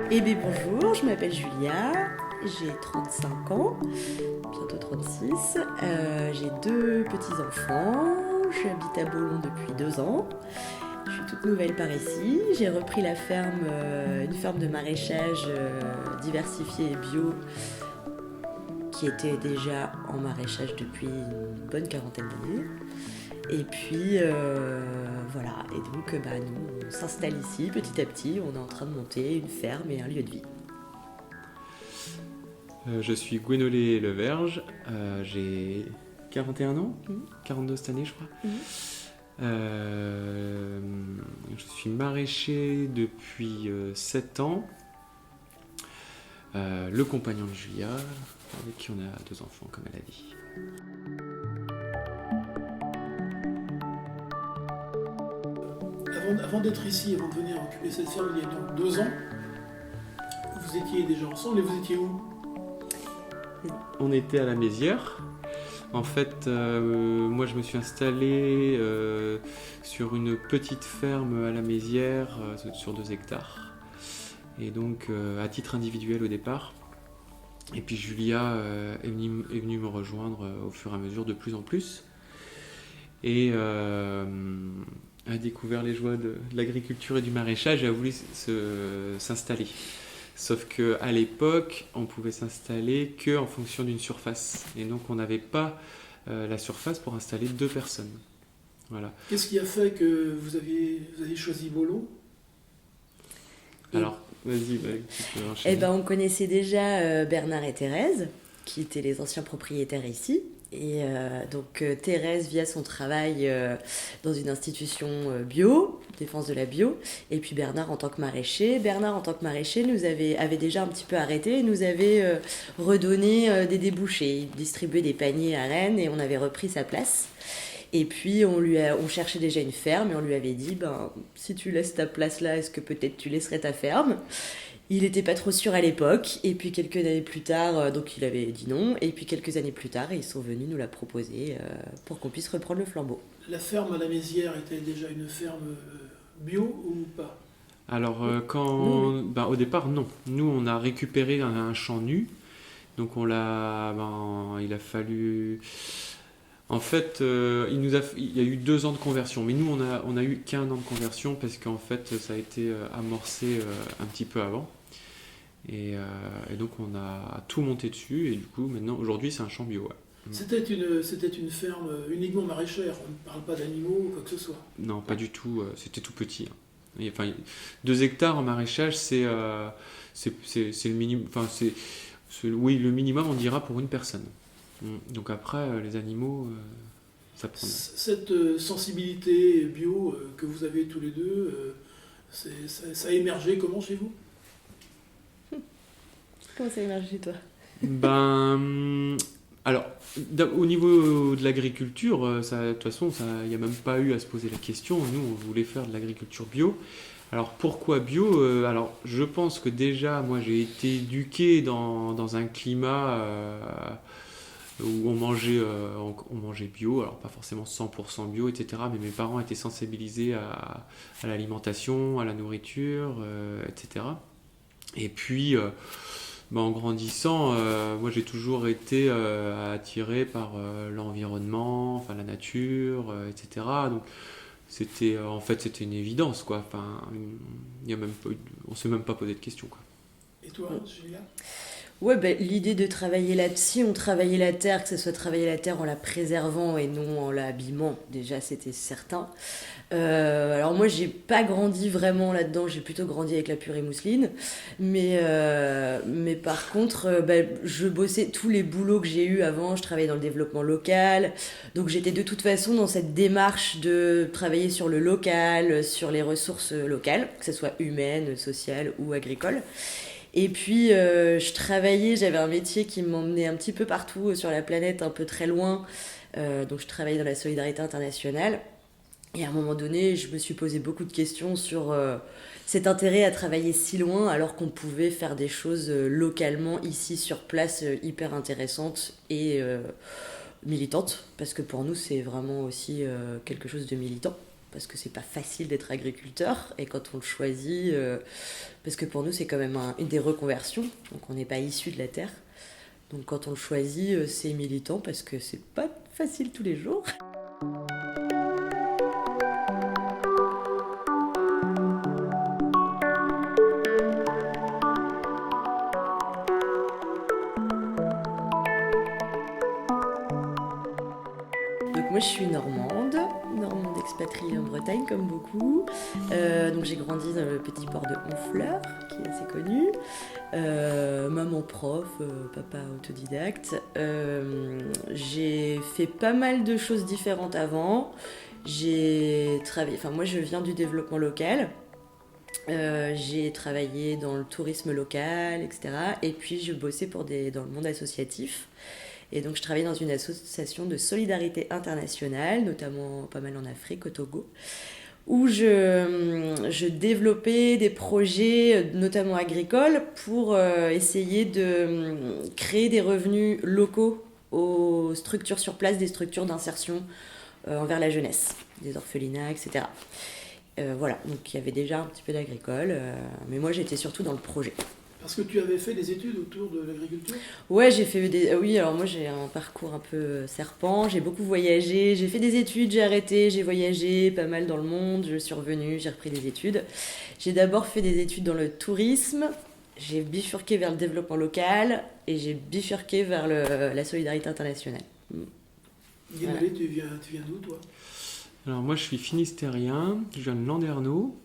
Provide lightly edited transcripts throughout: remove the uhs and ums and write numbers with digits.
Eh bien bonjour, je m'appelle Julia, j'ai 35 ans, bientôt 36. J'ai 2 petits-enfants, j'habite à Beaulon depuis 2 ans. Je suis toute nouvelle par ici. J'ai repris la ferme, une ferme de maraîchage diversifié et bio qui était déjà en maraîchage depuis une bonne quarantaine d'années. Et puis voilà, et donc nous on s'installe ici petit à petit, on est en train de monter une ferme et un lieu de vie. Je suis Gwenolé Leverge, j'ai 41 ans, 42 cette année je crois. Je suis maraîcher depuis 7 ans, le compagnon de Julia, avec qui on a 2 enfants comme elle a dit. Avant d'être ici, avant de venir occuper cette ferme il y a donc 2 ans, vous étiez déjà ensemble et vous étiez où? On était à la Mézière. En fait, moi je me suis installé sur une petite ferme à la Mézière sur 2 hectares. Et donc à titre individuel au départ. Et puis Julia est venue me rejoindre au fur et à mesure de plus en plus. Et a découvert les joies de l'agriculture et du maraîchage et a voulu s'installer. Sauf qu'à l'époque, on pouvait s'installer qu'en fonction d'une surface. Et donc on n'avait pas la surface pour installer 2 personnes. Voilà. Qu'est-ce qui a fait que vous avez choisi Beaulon? Alors, vas-y, tu peux enchaîner. On connaissait déjà Bernard et Thérèse, qui étaient les anciens propriétaires ici. Et donc Thérèse via son travail dans une institution bio, défense de la bio, et puis Bernard en tant que maraîcher. Bernard en tant que maraîcher avait déjà un petit peu arrêté et nous avait redonné des débouchés. Il distribuait des paniers à Rennes et on avait repris sa place. Et puis on cherchait déjà une ferme et on lui avait dit si tu laisses ta place là, est-ce que peut-être tu laisserais ta ferme? Il n'était pas trop sûr à l'époque, et puis quelques années plus tard, donc il avait dit non, et puis quelques années plus tard, ils sont venus nous la proposer pour qu'on puisse reprendre le flambeau. La ferme à la Mézière était déjà une ferme bio ou pas? Alors, au départ, non. Nous, on a récupéré un champ nu, donc il a fallu... En fait, il y a eu 2 ans de conversion, mais nous, on a eu qu'1 an de conversion parce qu'en fait, ça a été amorcé un petit peu avant. Et donc, on a tout monté dessus, et du coup, maintenant, aujourd'hui, c'est un champ bio. Ouais. C'était une ferme uniquement maraîchère, on ne parle pas d'animaux ou quoi que ce soit? Non, pas du tout, c'était tout petit. Enfin, 2 hectares en maraîchage, c'est le minimum. Enfin, oui, le minimum, on dira, pour une personne. Donc après, les animaux, ça prend. Cette sensibilité bio que vous avez tous les deux, ça a émergé comment chez vous? Comment ça a émergé chez toi? Alors, au niveau de l'agriculture, de toute façon, il n'y a même pas eu à se poser la question. Nous, on voulait faire de l'agriculture bio. Alors, pourquoi bio? Alors, je pense que déjà, moi, j'ai été éduqué dans un climat... où on mangeait bio, alors pas forcément 100% bio, etc. Mais mes parents étaient sensibilisés à l'alimentation, à la nourriture, etc. Et puis, en grandissant, moi j'ai toujours été attiré par l'environnement, enfin la nature, etc. Donc c'était une évidence, quoi. Enfin, on s'est même pas posé de questions, quoi. Et toi, Julia? Ouais, l'idée de travailler là-dessus, on travaillait la terre, que ce soit travailler la terre en la préservant et non en l'abîmant, déjà c'était certain. Alors moi j'ai pas grandi vraiment là-dedans, j'ai plutôt grandi avec la purée mousseline, mais par contre je bossais tous les boulots que j'ai eus avant, je travaillais dans le développement local, donc j'étais de toute façon dans cette démarche de travailler sur le local, sur les ressources locales, que ce soit humaines, sociales ou agricoles. Et puis, j'avais un métier qui m'emmenait un petit peu partout sur la planète, un peu très loin. Donc, je travaillais dans la solidarité internationale. Et à un moment donné, je me suis posé beaucoup de questions sur cet intérêt à travailler si loin alors qu'on pouvait faire des choses localement, ici, sur place, hyper intéressantes et militantes. Parce que pour nous, c'est vraiment aussi quelque chose de militant. Parce que c'est pas facile d'être agriculteur. Et quand on le choisit, parce que pour nous, c'est quand même une des reconversions. Donc on n'est pas issu de la terre. Donc quand on le choisit, c'est militant parce que c'est pas facile tous les jours. Donc moi je suis normande expatriée en Bretagne comme beaucoup. Donc j'ai grandi dans le petit port de Honfleur, qui est assez connu. Maman prof, papa autodidacte. J'ai fait pas mal de choses différentes avant. Moi je viens du développement local. J'ai travaillé dans le tourisme local, etc. Et puis je bossais dans le monde associatif. Et donc je travaillais dans une association de solidarité internationale, notamment pas mal en Afrique, au Togo, où je développais des projets, notamment agricoles, pour essayer de créer des revenus locaux aux structures sur place, des structures d'insertion envers la jeunesse, des orphelinats, etc. Voilà, donc il y avait déjà un petit peu d'agricole, mais moi j'étais surtout dans le projet. Parce que tu avais fait des études autour de l'agriculture ? Ouais, oui, alors moi j'ai un parcours un peu serpent, j'ai beaucoup voyagé, j'ai fait des études, j'ai arrêté, j'ai voyagé pas mal dans le monde, je suis revenue, j'ai repris des études. J'ai d'abord fait des études dans le tourisme, j'ai bifurqué vers le développement local et j'ai bifurqué vers la solidarité internationale. Guénolé, tu viens d'où toi ? Alors moi je suis finistérien, je viens de Landerneau.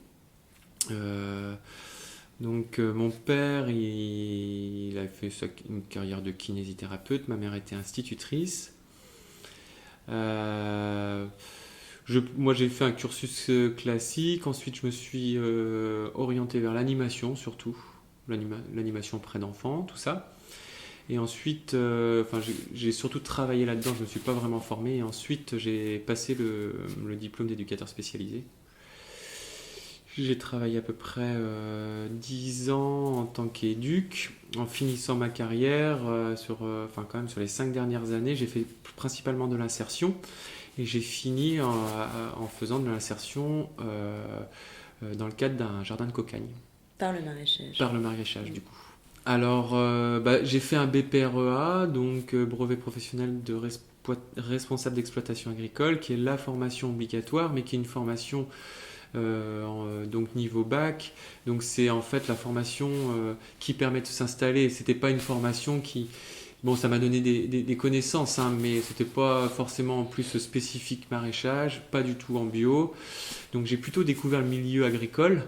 Donc mon père, il a fait une carrière de kinésithérapeute, ma mère était institutrice. Moi j'ai fait un cursus classique, ensuite je me suis orienté vers l'animation surtout, l'animation auprès d'enfants, tout ça. Et ensuite, j'ai surtout travaillé là-dedans, je ne me suis pas vraiment formé, et ensuite j'ai passé le diplôme d'éducateur spécialisé. J'ai travaillé à peu près 10 ans en tant qu'éduc. En finissant ma carrière, sur les 5 dernières années, j'ai fait principalement de l'insertion. Et j'ai fini en faisant de l'insertion dans le cadre d'un jardin de cocagne. Par le maraîchage. Par le maraîchage, du coup. Alors, j'ai fait un BPREA, donc brevet professionnel de responsable d'exploitation agricole, qui est la formation obligatoire, mais qui est une formation... donc niveau bac, donc c'est en fait la formation qui permet de s'installer. C'était pas une formation qui, bon, ça m'a donné des connaissances, hein, mais c'était pas forcément en plus spécifique maraîchage, pas du tout en bio. Donc j'ai plutôt découvert le milieu agricole.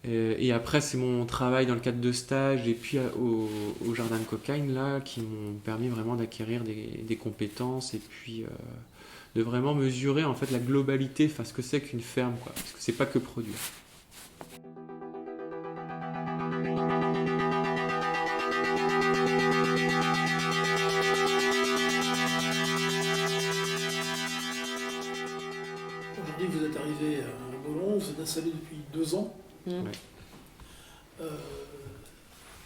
Et après, c'est mon travail dans le cadre de stage et puis au jardin de cocagne là qui m'ont permis vraiment d'acquérir des compétences et puis de vraiment mesurer en fait la globalité, enfin ce que c'est qu'une ferme, quoi, parce que c'est pas que produire. Aujourd'hui, vous êtes arrivé à Bollon, vous êtes installé depuis 2 ans. Ouais.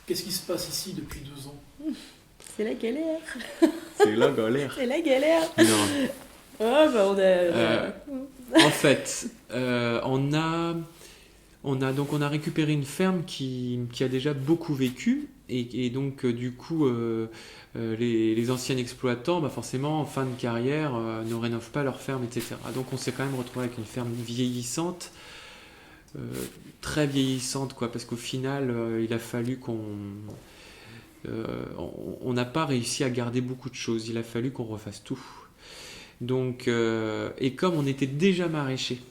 Qu'est-ce qui se passe ici depuis 2 ans ? C'est la galère. C'est la galère. C'est la galère. Non. Oh, bah on a... En fait, on a récupéré une ferme qui a déjà beaucoup vécu et donc du coup les anciens exploitants, bah forcément en fin de carrière ne rénovent pas leur ferme, etc. Donc on s'est quand même retrouvé avec une ferme vieillissante, très vieillissante, quoi, parce qu'au final il a fallu on n'a pas réussi à garder beaucoup de choses, il a fallu qu'on refasse tout. Donc, et comme on était déjà maraîcher,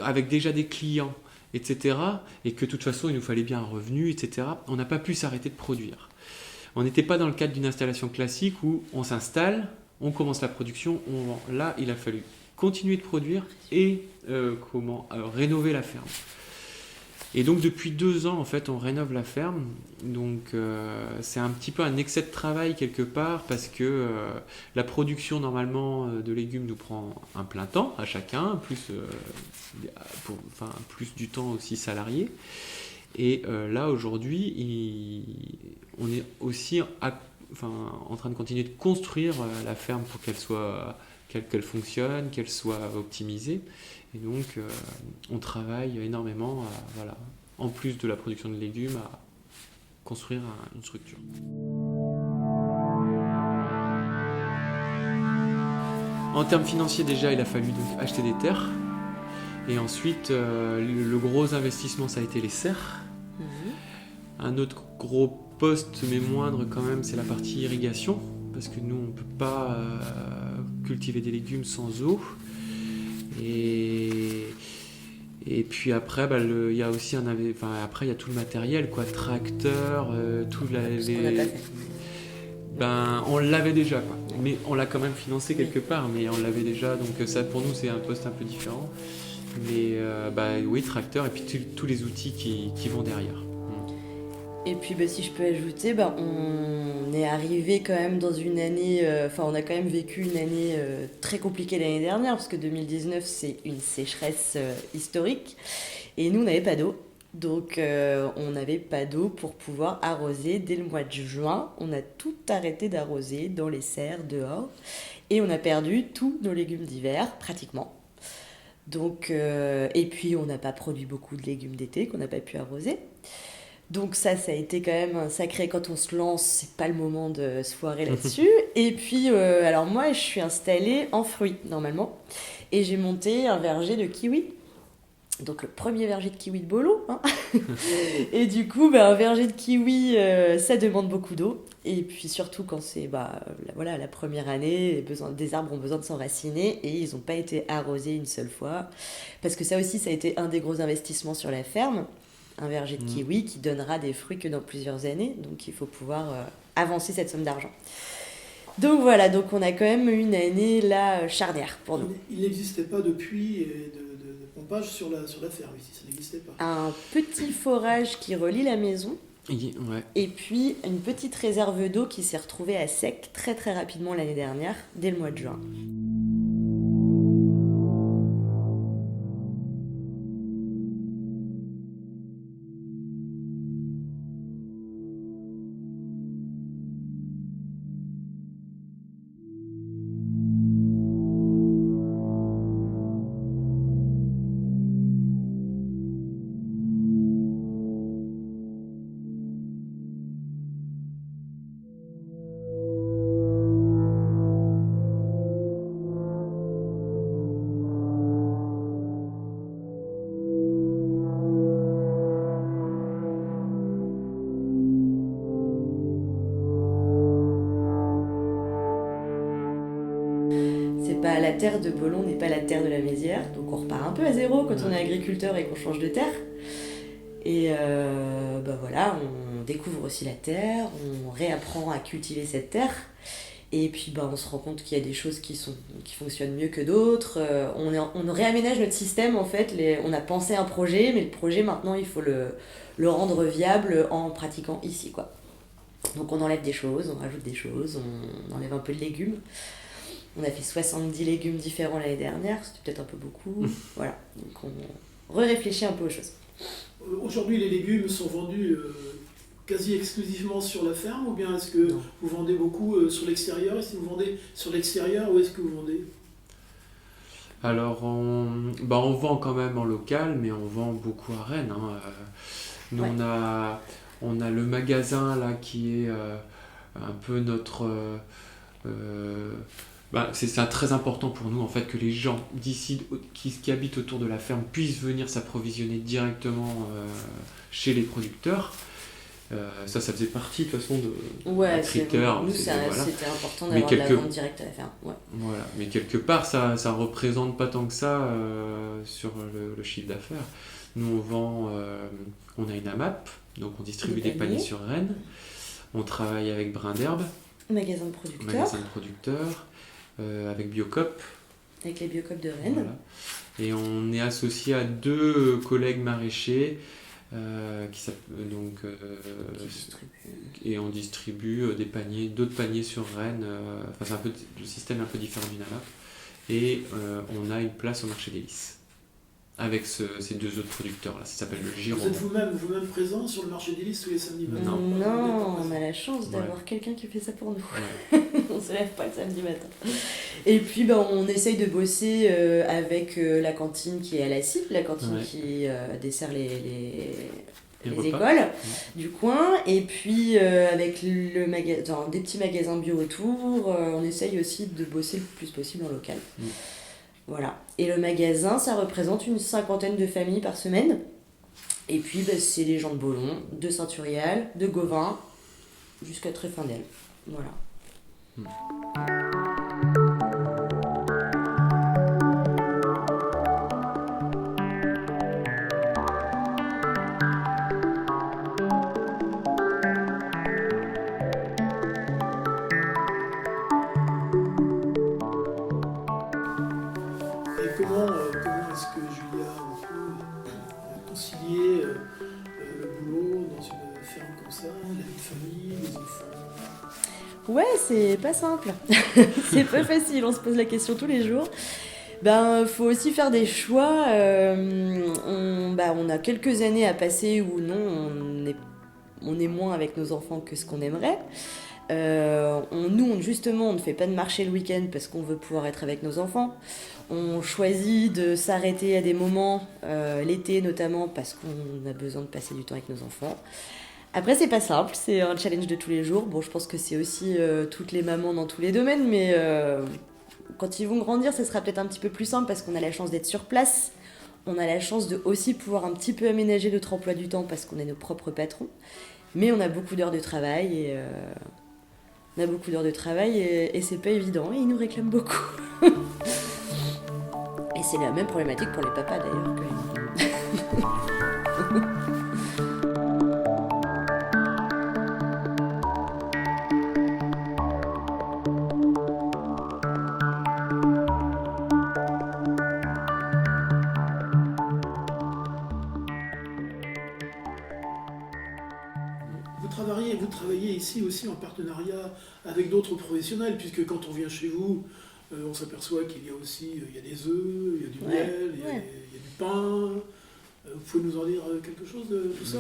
avec déjà des clients, etc., et que de toute façon il nous fallait bien un revenu, etc., on n'a pas pu s'arrêter de produire. On n'était pas dans le cadre d'une installation classique où on s'installe, on commence la production, on vend. Là, il a fallu continuer de produire et rénover la ferme. Et donc depuis 2 ans, en fait, on rénove la ferme. Donc c'est un petit peu un excès de travail quelque part parce que la production normalement de légumes nous prend un plein temps à chacun, plus du temps aussi salarié. Et là aujourd'hui, on est aussi en train de continuer de construire la ferme pour qu'elle fonctionne, qu'elle soit optimisée. Et donc, on travaille énormément, voilà, en plus de la production de légumes, à construire une structure. En termes financiers, déjà, il a fallu donc acheter des terres. Et ensuite, le gros investissement, ça a été les serres. Un autre gros poste, mais moindre quand même, c'est la partie irrigation. Parce que nous, on ne peut pas cultiver des légumes sans eau. Et puis après, il y a aussi après il y a tout le matériel, quoi, tracteur, tout on l'avait déjà, quoi. Mais on l'a quand même financé quelque part, mais on l'avait déjà, donc ça pour nous c'est un poste un peu différent. Mais oui, tracteur et puis tous les outils qui vont derrière. Et puis si je peux ajouter, on est arrivé quand même dans une année, on a quand même vécu une année très compliquée l'année dernière, parce que 2019 c'est une sécheresse historique, et nous on n'avait pas d'eau. Donc on n'avait pas d'eau pour pouvoir arroser dès le mois de juin. On a tout arrêté d'arroser dans les serres, dehors, et on a perdu tous nos légumes d'hiver, pratiquement. Donc, et puis on n'a pas produit beaucoup de légumes d'été qu'on n'a pas pu arroser. Donc ça a été quand même un sacré, quand on se lance, c'est pas le moment de se foirer là-dessus. Et puis, alors moi, je suis installée en fruits, normalement. Et j'ai monté un verger de kiwi. Donc le premier verger de kiwi de Bolo. Hein. Et du coup, un verger de kiwi, ça demande beaucoup d'eau. Et puis surtout quand c'est la première année, des arbres ont besoin de s'enraciner et ils n'ont pas été arrosés une seule fois. Parce que ça aussi, ça a été un des gros investissements sur la ferme. Un verger de kiwi qui donnera des fruits que dans plusieurs années. Donc il faut pouvoir avancer cette somme d'argent. Donc voilà, donc on a quand même une année là charnière pour nous. Il n'existait pas de puits et de pompage sur la ferme ici, ça n'existait pas. Un petit forage qui relie la maison. Ouais. Et puis une petite réserve d'eau qui s'est retrouvée à sec très très rapidement l'année dernière, dès le mois de juin. La terre de Bolon n'est pas la terre de la Mézières, donc on repart un peu à zéro quand on est agriculteur et qu'on change de terre. Et voilà, on découvre aussi la terre, on réapprend à cultiver cette terre. Et puis on se rend compte qu'il y a des choses qui fonctionnent mieux que d'autres. On réaménage notre système en fait. On a pensé un projet, mais le projet maintenant il faut le rendre viable en pratiquant ici, quoi. Donc on enlève des choses, on rajoute des choses, on enlève un peu de légumes. On a fait 70 légumes différents l'année dernière, c'était peut-être un peu beaucoup. Voilà, donc on réfléchit un peu aux choses. Aujourd'hui, les légumes sont vendus quasi exclusivement sur la ferme, ou bien est-ce que vous vendez beaucoup sur l'extérieur? Et si vous vendez sur l'extérieur, où est-ce que vous vendez? Alors, on vend quand même en local, mais on vend beaucoup à Rennes. Hein. Nous, on a le magasin là qui est un peu notre... c'est très important pour nous en fait que les gens d'ici qui habitent autour de la ferme puissent venir s'approvisionner directement chez les producteurs. Ça faisait partie de toute façon de critère. Nous, c'était important d'avoir de la vente directe à la ferme. Ouais. Voilà. Mais quelque part, ça ne représente pas tant que ça sur le chiffre d'affaires. Nous, on vend, on a une AMAP, donc on distribue des paniers sur Rennes. On travaille avec Brin d'Herbe. Magasin de producteurs. Avec Biocop. Avec les Biocop de Rennes. Voilà. Et on est associé à 2 collègues maraîchers Et on distribue d'autres paniers sur Rennes. C'est un peu le système est un peu différent du Nala. Et on a une place au marché des Lys avec ces deux autres producteurs là. Ça s'appelle le Giron. Vous êtes vous-même présent sur le marché des Lys tous les samedis matins? Non, on a la chance d'avoir quelqu'un qui fait ça pour nous. Ouais. On se lève pas le samedi matin. Et puis on essaye de bosser avec la cantine qui est à la CIP, la cantine qui dessert les écoles du coin, et puis avec des petits magasins bio autour, on essaye aussi de bosser le plus possible en local. Voilà. Et le magasin, ça représente une 50aine de familles par semaine. Et puis c'est les gens de Bolon, de Saint-Urial, de Gauvin, jusqu'à Tréfindel. Voilà. Comment est-ce que Julia peut concilier le boulot dans une ferme comme ça, la vie de famille, les enfants? Ouais, c'est pas simple. C'est pas facile, on se pose la question tous les jours. Faut aussi faire des choix. On a quelques années à passer où on est moins avec nos enfants que ce qu'on aimerait. Justement, on ne fait pas de marché le week-end parce qu'on veut pouvoir être avec nos enfants. On choisit de s'arrêter à des moments, l'été notamment, parce qu'on a besoin de passer du temps avec nos enfants. Après, c'est pas simple, c'est un challenge de tous les jours. Bon, je pense que c'est aussi toutes les mamans dans tous les domaines, mais quand ils vont grandir, ce sera peut-être un petit peu plus simple parce qu'on a la chance d'être sur place. On a la chance de aussi pouvoir un petit peu aménager notre emploi du temps parce qu'on est nos propres patrons. Mais on a beaucoup d'heures de travail et c'est pas évident et ils nous réclament beaucoup. Et c'est la même problématique pour les papas d'ailleurs que... Vous travaillez ici aussi en partenariat avec d'autres professionnels, puisque quand on vient chez vous, on s'aperçoit qu'il y a aussi il y a des œufs, il y a du miel, il y a du pain. Vous pouvez nous en dire quelque chose de tout ça?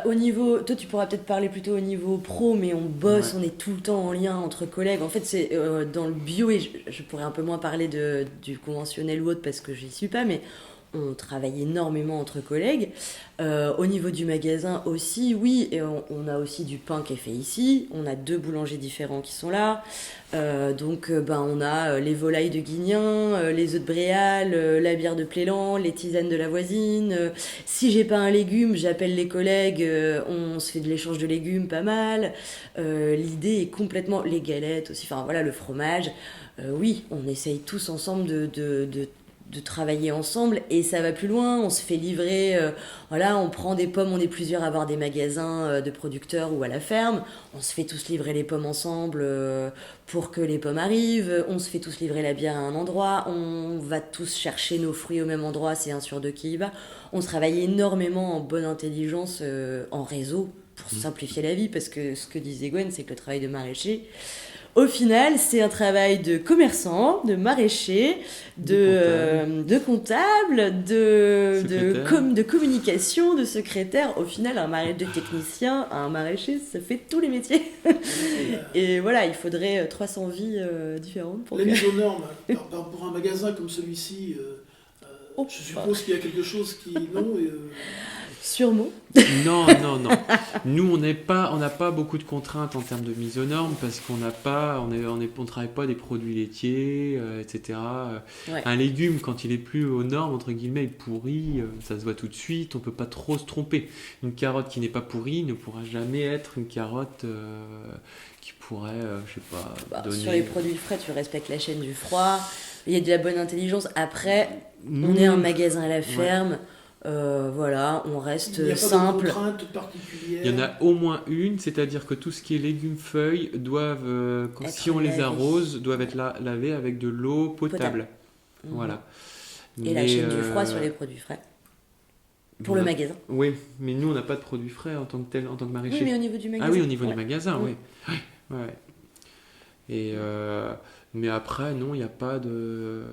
Au niveau, toi tu pourras peut-être parler plutôt au niveau pro, mais on bosse, on est tout le temps en lien entre collègues. En fait, c'est dans le bio, et je pourrais un peu moins parler du conventionnel ou autre parce que j'y suis pas, mais on travaille énormément entre collègues. Au niveau du magasin aussi, oui, et on a aussi du pain qui est fait ici. On a 2 boulangers différents qui sont là. On a les volailles de Guignan, les œufs de Bréal, la bière de Plélan, les tisanes de la voisine. Si j'ai pas un légume, j'appelle les collègues, on se fait de l'échange de légumes pas mal. L'idée est complètement... Les galettes aussi, enfin voilà, le fromage. Oui, on essaye tous ensemble de travailler ensemble et ça va plus loin, on se fait livrer, on prend des pommes, on est plusieurs à avoir des magasins de producteurs ou à la ferme, on se fait tous livrer les pommes ensemble pour que les pommes arrivent, on se fait tous livrer la bière à un endroit, on va tous chercher nos fruits au même endroit, c'est 1 sur 2 qui y va. On travaille énormément en bonne intelligence, en réseau, pour simplifier la vie, parce que ce que disait Gwen, c'est que le travail de maraîcher, au final, c'est un travail de commerçant, de maraîcher, de comptable, de communication, de secrétaire. Au final, de technicien, un maraîcher, ça fait tous les métiers. Et voilà, il faudrait 300 vies différentes. La mise aux normes, pour un magasin comme celui-ci, je suppose qu'il y a quelque chose qui... Sûrement. Non. Nous, on n'a pas beaucoup de contraintes en termes de mise aux normes parce qu'on on travaille pas des produits laitiers, etc. Un légume, quand il est plus aux normes, entre guillemets, il pourrit, ça se voit tout de suite, on peut pas trop se tromper. Une carotte qui n'est pas pourrie ne pourra jamais être une carotte qui pourrait, donner... Sur les produits frais, tu respectes la chaîne du froid, il y a de la bonne intelligence. Après, on est un magasin à la ferme. On reste simple. Il n'y a pas de contraintes particulières. Il y en a au moins une, c'est-à-dire que tout ce qui est légumes, feuilles doivent, si on les arrose, doivent être lavés avec de l'eau potable. Voilà. Et la chaîne du froid sur les produits frais. Pour le magasin. Oui, mais nous, on n'a pas de produits frais en tant que tel, en tant que maraîcher. Oui, mais au niveau du magasin. Ah oui, au niveau Ouais. du magasin, Mm. oui. Ouais. Et, mais après, non, il n'y a pas de...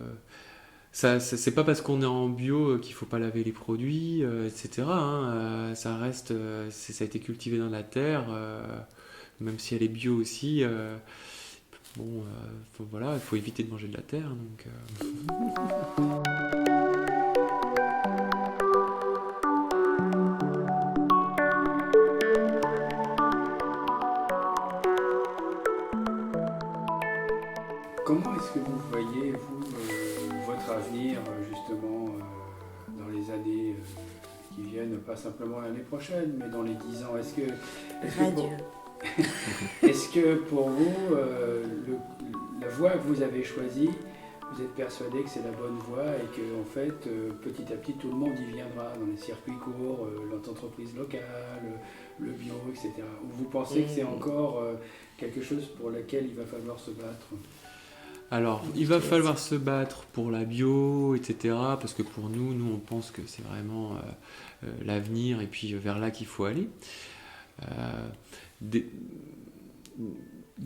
c'est pas parce qu'on est en bio qu'il faut pas laver les produits, etc. hein. Ça reste, ça a été cultivé dans la terre, même si elle est bio aussi. Bon, voilà, il faut éviter de manger de la terre. Comment est-ce que vous voyez, vous, votre avenir, justement, dans les années qui viennent, pas simplement l'année prochaine, mais dans les 10 ans? Radieux. Est-ce que pour vous, la voie que vous avez choisie, vous êtes persuadé que c'est la bonne voie et que, en fait, petit à petit, tout le monde y viendra dans les circuits courts, l'entreprise locale, le bio, etc. Ou vous pensez que c'est encore quelque chose pour lequel il va falloir se battre? Alors, il va falloir se battre pour la bio, etc. Parce que pour nous, on pense que c'est vraiment l'avenir et puis vers là qu'il faut aller. Il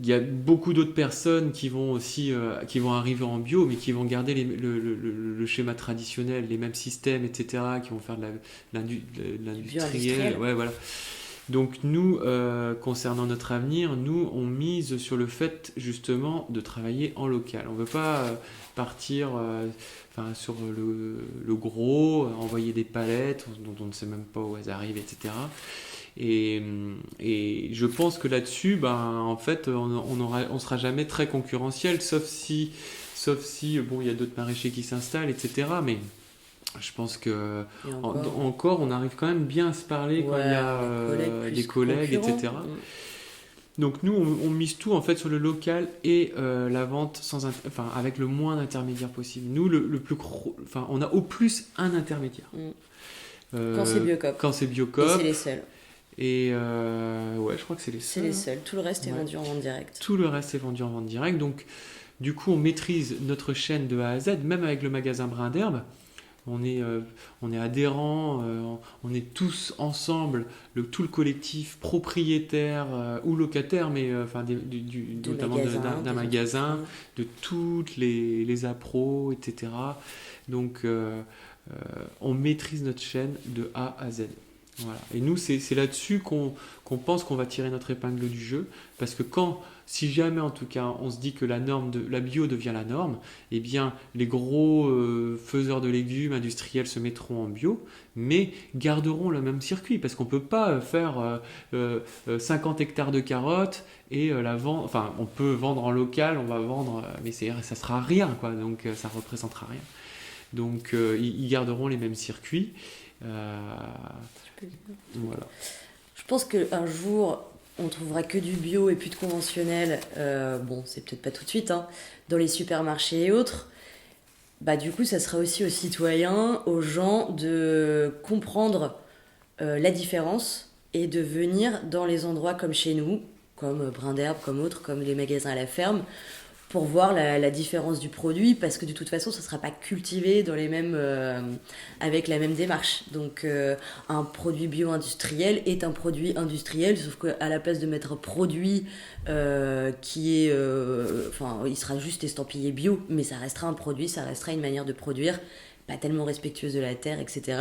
y a beaucoup d'autres personnes qui vont aussi qui vont arriver en bio, mais qui vont garder le schéma traditionnel, les mêmes systèmes, etc. Qui vont faire de l'industriel. Ouais, voilà. Donc nous, concernant notre avenir, nous, on mise sur le fait justement de travailler en local. On ne veut pas partir sur le gros, envoyer des palettes dont on ne sait même pas où elles arrivent, etc. Et je pense que là-dessus, en fait, on sera jamais très concurrentiel, sauf si bon, il y a d'autres maraîchers qui s'installent, etc. Mais je pense que encore, on arrive quand même bien à se parler quand il y a des collègues, etc. Donc nous, on mise tout en fait sur le local et la vente avec le moins d'intermédiaires possible. Nous, le plus gros, on a au plus un intermédiaire. Quand c'est Biocoop. Quand c'est Biocoop. Et c'est les seuls. Et ouais, je crois que c'est les seuls. C'est les seuls. Tout le reste est vendu en vente directe. Tout le reste est vendu en vente directe. Donc, du coup, on maîtrise notre chaîne de A à Z, même avec le magasin Brin d'Herbe. On est adhérents, on est tous ensemble, tout le collectif propriétaire ou locataire, mais notamment d'un magasin, de toutes les appros, etc. Donc, on maîtrise notre chaîne de A à Z. Voilà. Et nous, c'est là-dessus qu'on pense qu'on va tirer notre épingle du jeu, parce que si jamais en tout cas on se dit que la bio devient la norme, eh bien les gros faiseurs de légumes industriels se mettront en bio, mais garderont le même circuit, parce qu'on ne peut pas faire 50 hectares de carottes et la vendre. Enfin, on peut vendre en local, on va vendre, mais ça sera rien, quoi. Donc ça ne représentera rien. Donc ils garderont les mêmes circuits. Voilà. Je pense qu'un jour, on trouvera que du bio et plus de conventionnel. Bon, c'est peut-être pas tout de suite, hein, dans les supermarchés et autres. Du coup, ça sera aussi aux citoyens, aux gens de comprendre la différence et de venir dans les endroits comme chez nous, comme Brin d'Herbe, comme autres, comme les magasins à la ferme, pour voir la différence du produit, parce que de toute façon, ça ne sera pas cultivé dans les mêmes, avec la même démarche. Donc, un produit bio-industriel est un produit industriel, sauf qu'à la place de mettre un produit qui est... il sera juste estampillé bio, mais ça restera un produit, ça restera une manière de produire, pas tellement respectueuse de la terre, etc.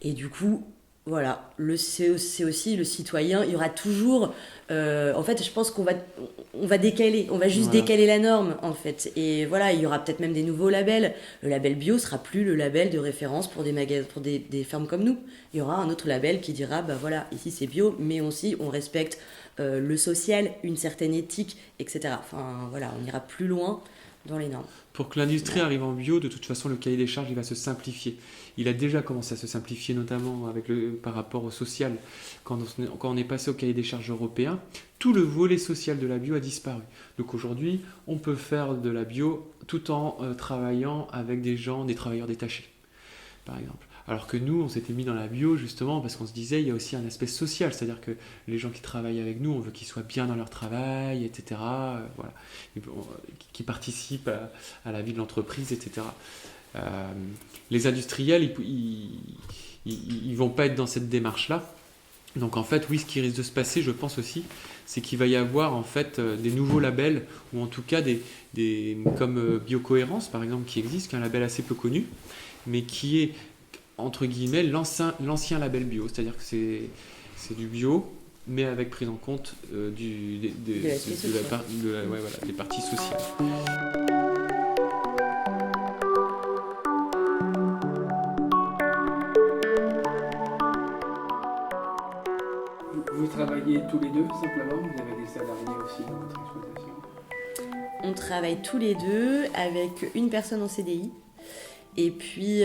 Et du coup... Voilà, c'est aussi le citoyen. Il y aura toujours... en fait, je pense qu'on va décaler. On va juste décaler la norme, en fait. Et voilà, il y aura peut-être même des nouveaux labels. Le label bio sera plus le label de référence pour des magasins, pour des fermes comme nous. Il y aura un autre label qui dira, voilà, ici c'est bio, mais aussi on respecte le social, une certaine éthique, etc. Enfin, voilà, on ira plus loin dans les normes. Pour que l'industrie arrive en bio, de toute façon, le cahier des charges, il va se simplifier. Il a déjà commencé à se simplifier, notamment par rapport au social. Quand on est passé au cahier des charges européen, tout le volet social de la bio a disparu. Donc aujourd'hui, on peut faire de la bio tout en travaillant avec des travailleurs détachés, par exemple. Alors que nous, on s'était mis dans la bio justement parce qu'on se disait il y a aussi un aspect social, c'est-à-dire que les gens qui travaillent avec nous, on veut qu'ils soient bien dans leur travail, etc. Voilà, qui participent à la vie de l'entreprise, etc. Les industriels, ils ils vont pas être dans cette démarche-là. Donc en fait, oui, ce qui risque de se passer, je pense aussi, c'est qu'il va y avoir en fait des nouveaux labels, ou en tout cas comme Biocohérence par exemple, qui existe, qui est un label assez peu connu, mais qui est entre guillemets l'ancien label bio, c'est-à-dire que c'est du bio, mais avec prise en compte des parties sociales. Vous travaillez tous les deux simplement? Vous avez des salariés aussi dans votre exploitation? On travaille tous les deux avec une personne en CDI. Et puis,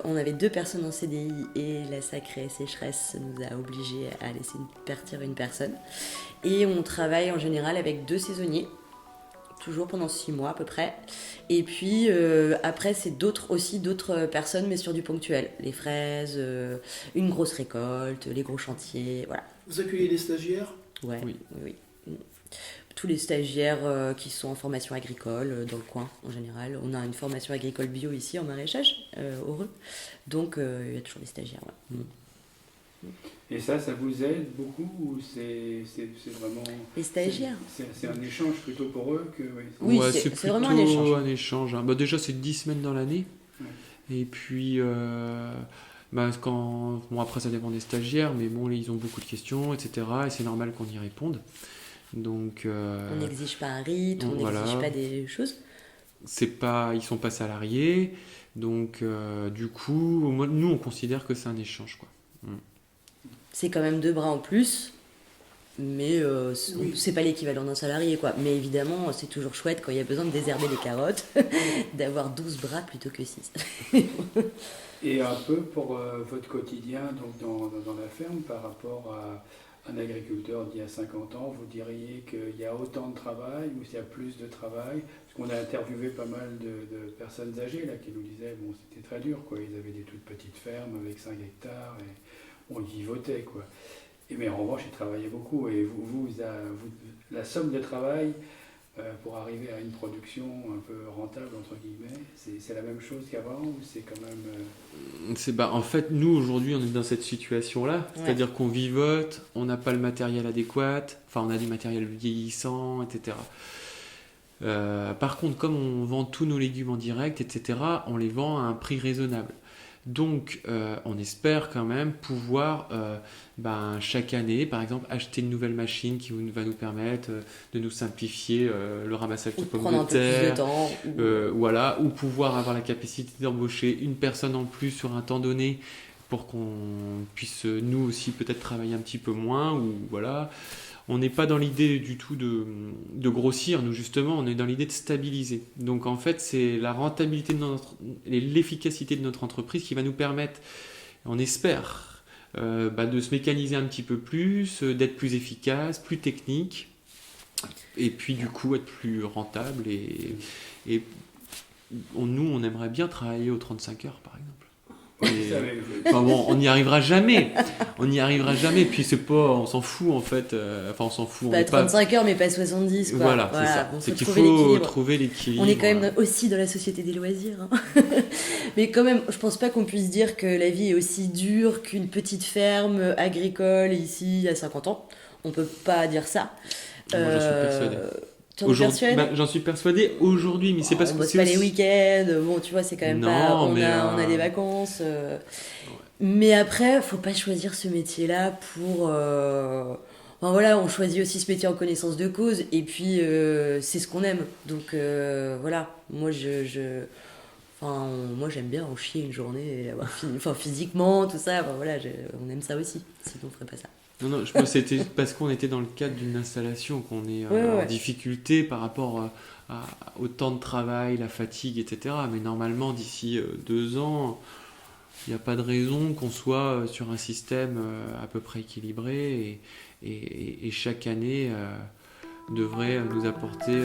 on avait 2 personnes en CDI et la sacrée sécheresse nous a obligés à laisser partir une personne. Et on travaille en général avec 2 saisonniers, toujours pendant 6 mois à peu près. Et puis, après, c'est d'autres personnes, mais sur du ponctuel. Les fraises, une grosse récolte, les gros chantiers, voilà. Vous accueillez des stagiaires? Ouais, Oui. oui. Tous les stagiaires qui sont en formation agricole dans le coin en général. On a une formation agricole bio ici en maraîchage, Heureux. Donc il y a toujours des stagiaires. Ouais. Et ça vous aide beaucoup ou c'est vraiment... Les stagiaires? C'est un échange plutôt pour eux que... Oui, Ouais, c'est plutôt vraiment un échange. un échange, hein. Bah, déjà, c'est 10 semaines dans l'année. Ouais. Et puis, après, ça dépend des stagiaires, mais bon, ils ont beaucoup de questions, etc. Et c'est normal qu'on y réponde. Donc, On n'exige pas un rythme, on voilà. n'exige pas des choses. Ils sont pas salariés. Donc, du coup, nous, on considère que c'est un échange, quoi. C'est quand même 2 bras en plus, mais Oui. c'est pas l'équivalent d'un salarié, quoi. Mais évidemment, c'est toujours chouette quand il y a besoin de désherber les carottes, d'avoir 12 bras plutôt que 6. Et un peu pour votre quotidien donc dans la ferme par rapport à un agriculteur d'il y a 50 ans, vous diriez qu'il y a autant de travail ou s'il y a plus de travail? Parce qu'on a interviewé pas mal de personnes âgées là, qui nous disaient bon, c'était très dur, quoi. Ils avaient des toutes petites fermes avec 5 hectares et on y vivotait, quoi. Mais en revanche, ils travaillaient beaucoup. Et la somme de travail pour arriver à une production un peu rentable, entre guillemets, c'est la même chose qu'avant ou c'est quand même... En fait, nous, aujourd'hui, on est dans cette situation-là. C'est-à-dire qu'on vivote, on n'a pas le matériel adéquat, enfin, on a du matériel vieillissant, etc. Par contre, comme on vend tous nos légumes en direct, etc., on les vend à un prix raisonnable. Donc, on espère quand même pouvoir, chaque année, par exemple, acheter une nouvelle machine qui va nous permettre de nous simplifier le ramassage de pommes de terre, voilà, ou pouvoir avoir la capacité d'embaucher une personne en plus sur un temps donné pour qu'on puisse nous aussi peut-être travailler un petit peu moins, ou voilà. On n'est pas dans l'idée du tout de grossir, nous justement, on est dans l'idée de stabiliser. Donc en fait, c'est la rentabilité et l'efficacité de notre entreprise qui va nous permettre, on espère, de se mécaniser un petit peu plus, d'être plus efficace, plus technique, et puis du coup être plus rentable. Et nous, on aimerait bien travailler aux 35 heures, par exemple. On n'y arrivera jamais. Puis c'est pas, on s'en fout en fait. On s'en fout. 35 heures, mais pas 70. Quoi. Voilà, c'est ça. Bon, c'est qu'il faut trouver l'équilibre. On est quand même aussi dans la société des loisirs. Hein. Mais quand même, je pense pas qu'on puisse dire que la vie est aussi dure qu'une petite ferme agricole ici à 50 ans. On peut pas dire ça. Moi, j'en suis persuadé. J'en suis persuadé aujourd'hui, mais c'est parce que c'est pas les week-ends, bon tu vois c'est quand même pas, on a des vacances, mais après faut pas choisir ce métier-là pour, on choisit aussi ce métier en connaissance de cause et puis c'est ce qu'on aime, donc voilà, moi moi j'aime bien en chier une journée et avoir fini, physiquement tout ça, on aime ça aussi, sinon on ferait pas ça. Non, c'était parce qu'on était dans le cadre d'une installation qu'on est en difficulté par rapport au temps de travail, la fatigue, etc. Mais normalement, d'ici 2 ans, il n'y a pas de raison qu'on soit sur un système à peu près équilibré et chaque année devrait nous apporter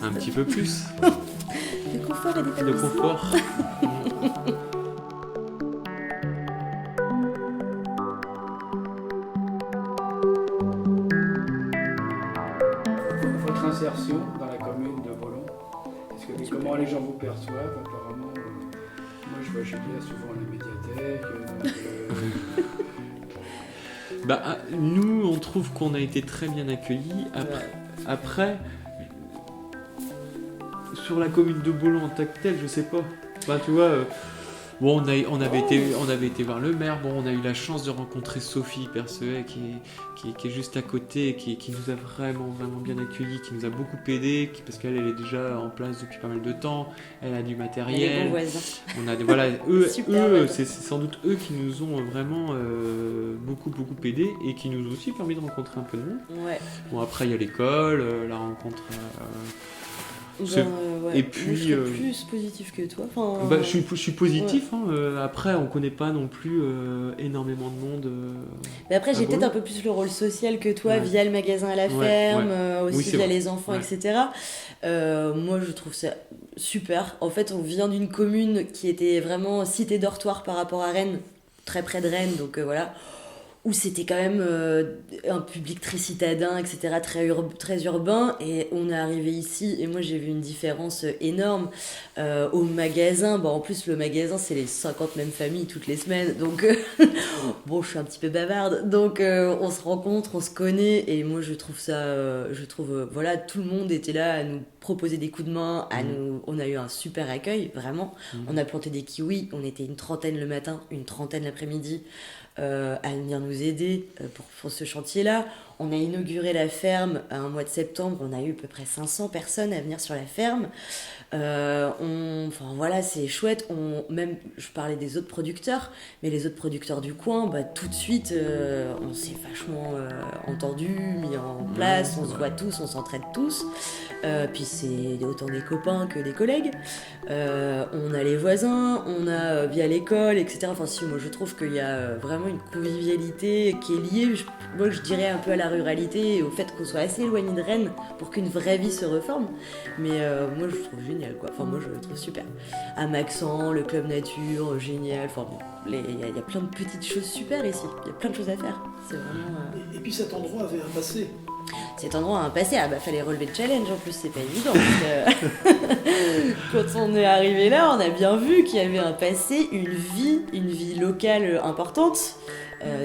un petit peu plus. De confort et d'épanouissement. De confort. Insertion dans la commune de Vollon. Comment les gens vous perçoivent? Apparemment, moi je vois Julia souvent à la médiathèque. Nous, on trouve qu'on a été très bien accueillis. Après, sur la commune de Beaulon en tant que telle, je sais pas. Enfin, tu vois, bon, on avait été voir le maire. Bon, on a eu la chance de rencontrer Sophie Perceuet qui est juste à côté, qui nous a vraiment bien accueillis, qui nous a beaucoup aidés, parce qu'elle est déjà en place depuis pas mal de temps. Elle a du matériel. Les bons voisins. On a voilà, eux, Super. c'est sans doute eux qui nous ont vraiment beaucoup aidés et qui nous ont aussi permis de rencontrer un peu de monde. Ouais. Bon, après il y a l'école, la rencontre. Ouais. Et puis, moi, je serais plus positif que toi. Enfin, je suis positif. Ouais. Après, on connaît pas non plus énormément de monde. Mais après, j'ai à peut-être Beaulon. un peu plus le rôle social que toi, Ouais. via le magasin à la Ouais, ferme, ouais. aussi Oui, c'est via vrai. les enfants, Ouais. etc. Moi, je trouve ça super. En fait, on vient d'une commune qui était vraiment cité dortoir par rapport à Rennes, très près de Rennes, donc voilà. Où c'était quand même un public très citadin, etc., très urbain, et on est arrivé ici, et moi j'ai vu une différence énorme au magasin. Bon, en plus, le magasin, c'est les 50 mêmes familles toutes les semaines, donc bon, je suis un petit peu bavarde, donc on se rencontre, on se connaît, et moi je trouve ça, voilà, tout le monde était là à nous proposer des coups de main, on a eu un super accueil, vraiment. On a planté des kiwis, on était une trentaine le matin, une trentaine l'après-midi, à venir nous aider pour ce chantier-là. On a inauguré la ferme un mois de septembre, on a eu à peu près 500 personnes à venir sur la ferme. Enfin voilà, c'est chouette. Même, je parlais des autres producteurs, mais les autres producteurs du coin, tout de suite, on s'est vachement entendus, mis en place, on se voit tous, on s'entraide tous. Puis c'est autant des copains que des collègues. On a les voisins, on a via l'école, etc. Enfin si, moi je trouve qu'il y a vraiment une convivialité qui est liée, moi je dirais un peu à la ruralité et au fait qu'on soit assez éloigné de Rennes pour qu'une vraie vie se reforme. Mais moi je trouve génial quoi. Enfin moi je le trouve super. À Maxent, le club nature, génial. Enfin il y a plein de petites choses super ici. Il y a plein de choses à faire. C'est vraiment. Et puis cet endroit avait un passé. Cet endroit a un passé, fallait relever le challenge en plus, c'est pas évident. Parce que quand on est arrivé là, on a bien vu qu'il y avait un passé, une vie locale importante.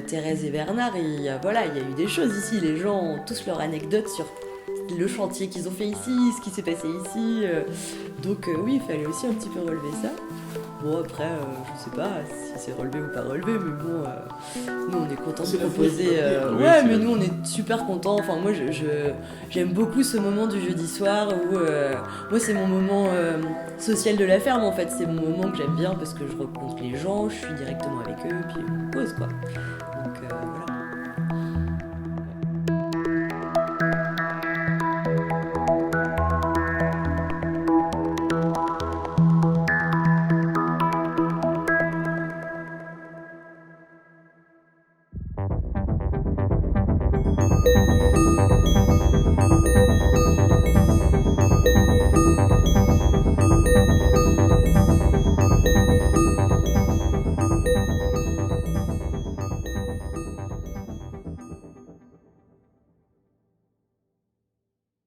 Thérèse et Bernard, il y a eu des choses ici, les gens ont tous leurs anecdotes sur le chantier qu'ils ont fait ici, ce qui s'est passé ici. Donc oui, il fallait aussi un petit peu relever ça. Bon après, je sais pas si c'est relevé ou pas relevé, mais bon, nous on est contents de C'est la proposer. vie, oui, Ouais, c'est mais la nous on est super contents. Enfin moi j'aime beaucoup ce moment du jeudi soir où moi c'est mon moment social de la ferme en fait. C'est mon moment que j'aime bien parce que je rencontre les gens, je suis directement avec eux, puis on pose quoi.